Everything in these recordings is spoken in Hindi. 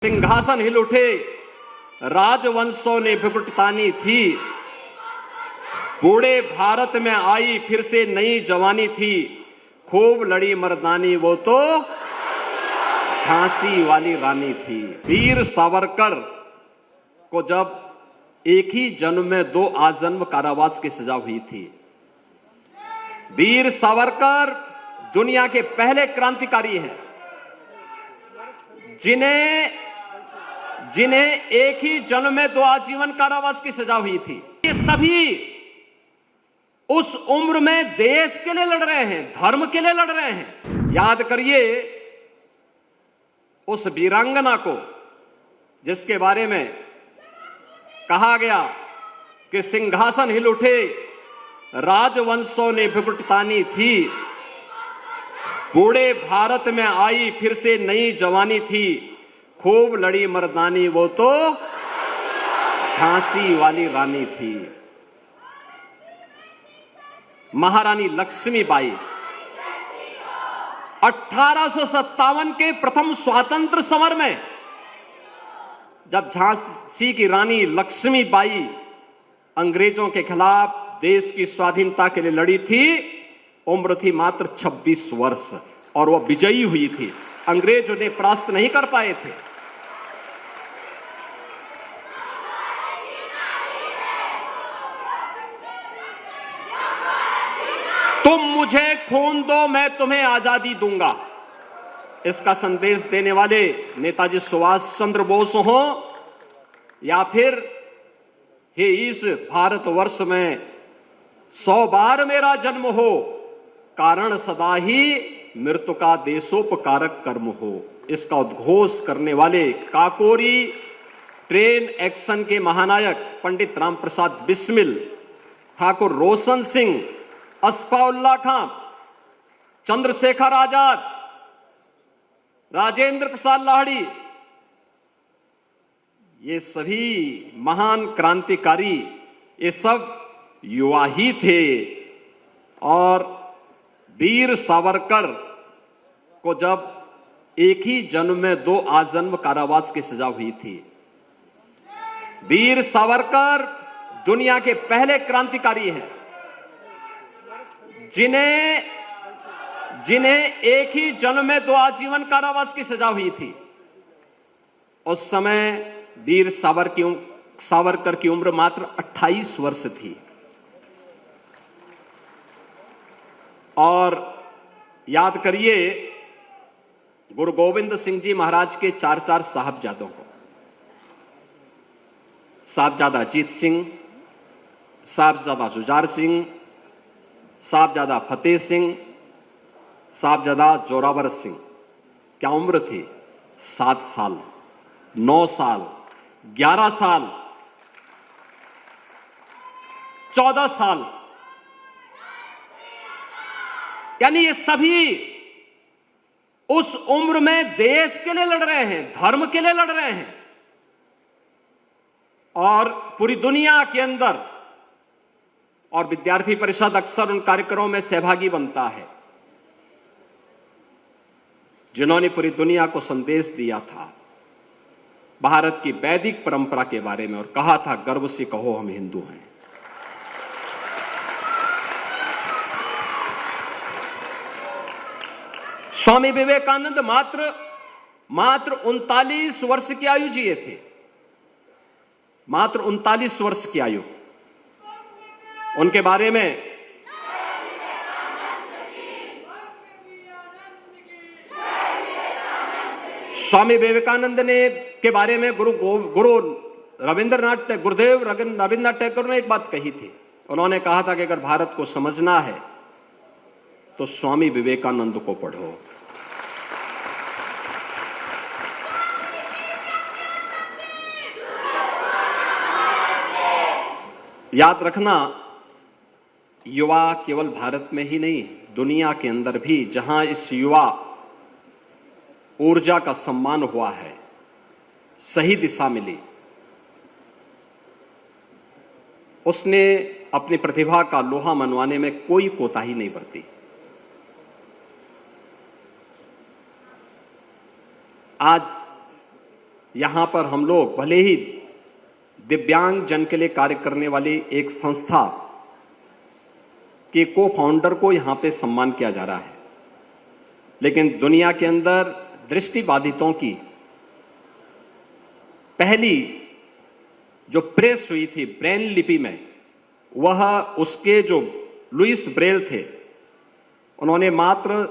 सिंहासन हिल उठे, राजवंशों ने भुकुट तानी थी। बूढ़े भारत में आई फिर से नई जवानी थी। खूब लड़ी मर्दानी वो तो झांसी वाली रानी थी। वीर सावरकर को जब एक ही जन्म में 2 आजन्म कारावास की सजा हुई थी। वीर सावरकर दुनिया के पहले क्रांतिकारी हैं जिन्हें एक ही जन्म में 2 आजीवन कारावास की सजा हुई थी। ये सभी उस उम्र में देश के लिए लड़ रहे हैं, धर्म के लिए लड़ रहे हैं। याद करिए उस वीरांगना को जिसके बारे में कहा गया कि सिंहासन हिल उठे, राजवंशों ने भुकुट तानी थी। बूढ़े भारत में आई फिर से नई जवानी थी। खूब लड़ी मर्दानी वो तो झांसी वाली रानी थी। महारानी लक्ष्मीबाई 1857 के प्रथम स्वातंत्र समर में जब झांसी की रानी लक्ष्मीबाई अंग्रेजों के खिलाफ देश की स्वाधीनता के लिए लड़ी थी, उम्र थी मात्र 26 वर्ष और वह विजयी हुई थी। अंग्रेज उन्हें परास्त नहीं कर पाए थे। तुम मुझे खून दो, मैं तुम्हें आजादी दूंगा। इसका संदेश देने वाले नेताजी सुभाष चंद्र बोस हो या फिर हे इस भारतवर्ष में 100 बार मेरा जन्म हो, कारण सदा ही मृत्यु का देशोपकारक कर्म हो। इसका उद्घोष करने वाले काकोरी ट्रेन एक्शन के महानायक पंडित राम प्रसाद बिस्मिल, ठाकुर रोशन सिंह, अस्फाउल्लाह खां, चंद्रशेखर आजाद, राजेंद्र प्रसाद लाहिड़ी, ये सभी महान क्रांतिकारी ये सब युवा ही थे। और वीर सावरकर को जब एक ही जन्म में 2 आजन्म कारावास की सजा हुई थी। वीर सावरकर दुनिया के पहले क्रांतिकारी हैं जिन्हें एक ही जन्म में 2 आजीवन कारावास की सजा हुई थी। उस समय वीर सावरकर की उम्र मात्र 28 वर्ष थी। और याद करिए गुरु गोविंद सिंह जी महाराज के 4 साहबजादों को, साहबजादा अजीत सिंह, साहबजादा जुझार सिंह, साहबजादा फतेह सिंह, साहबजादा जोरावर सिंह। क्या उम्र थी? 7 साल, 9 साल, 11 साल, 14 साल। यानी ये सभी उस उम्र में देश के लिए लड़ रहे हैं, धर्म के लिए लड़ रहे हैं। और पूरी दुनिया के अंदर और विद्यार्थी परिषद अक्सर उन कार्यक्रमों में सहभागी बनता है जिन्होंने पूरी दुनिया को संदेश दिया था भारत की वैदिक परंपरा के बारे में और कहा था गर्व से कहो हम हिंदू हैं। स्वामी विवेकानंद मात्र 39 वर्ष की आयु जिए थे। मात्र 39 वर्ष की आयु। उनके बारे में स्वामी विवेकानंद के बारे में गुरुदेव रविंद्रनाथ टैगोर ने एक बात कही थी। उन्होंने कहा था कि अगर भारत को समझना है तो स्वामी विवेकानंद को पढ़ो। याद रखना, युवा केवल भारत में ही नहीं, दुनिया के अंदर भी जहां इस युवा ऊर्जा का सम्मान हुआ है, सही दिशा मिली, उसने अपनी प्रतिभा का लोहा मनवाने में कोई कोताही नहीं बरती। आज यहां पर हम लोग भले ही दिव्यांग जन के लिए कार्य करने वाली एक संस्था के को फाउंडर को यहां पे सम्मान किया जा रहा है, लेकिन दुनिया के अंदर दृष्टिबाधितों की पहली जो प्रेस हुई थी ब्रेन लिपि में, वह उसके जो लुइस ब्रेल थे, उन्होंने मात्र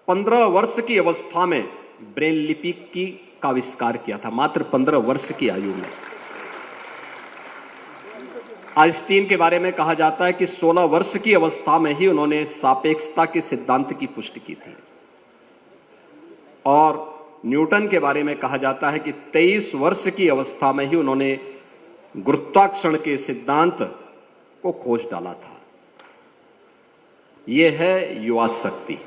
15 वर्ष की अवस्था में ब्रेन लिपि का आविष्कार किया था, मात्र 15 वर्ष की आयु में। आइंस्टीन के बारे में कहा जाता है कि 16 वर्ष की अवस्था में ही उन्होंने सापेक्षता के सिद्धांत की पुष्टि की थी, और न्यूटन के बारे में कहा जाता है कि 23 वर्ष की अवस्था में ही उन्होंने गुरुत्वाकर्षण के सिद्धांत को खोज डाला था। यह है युवा शक्ति।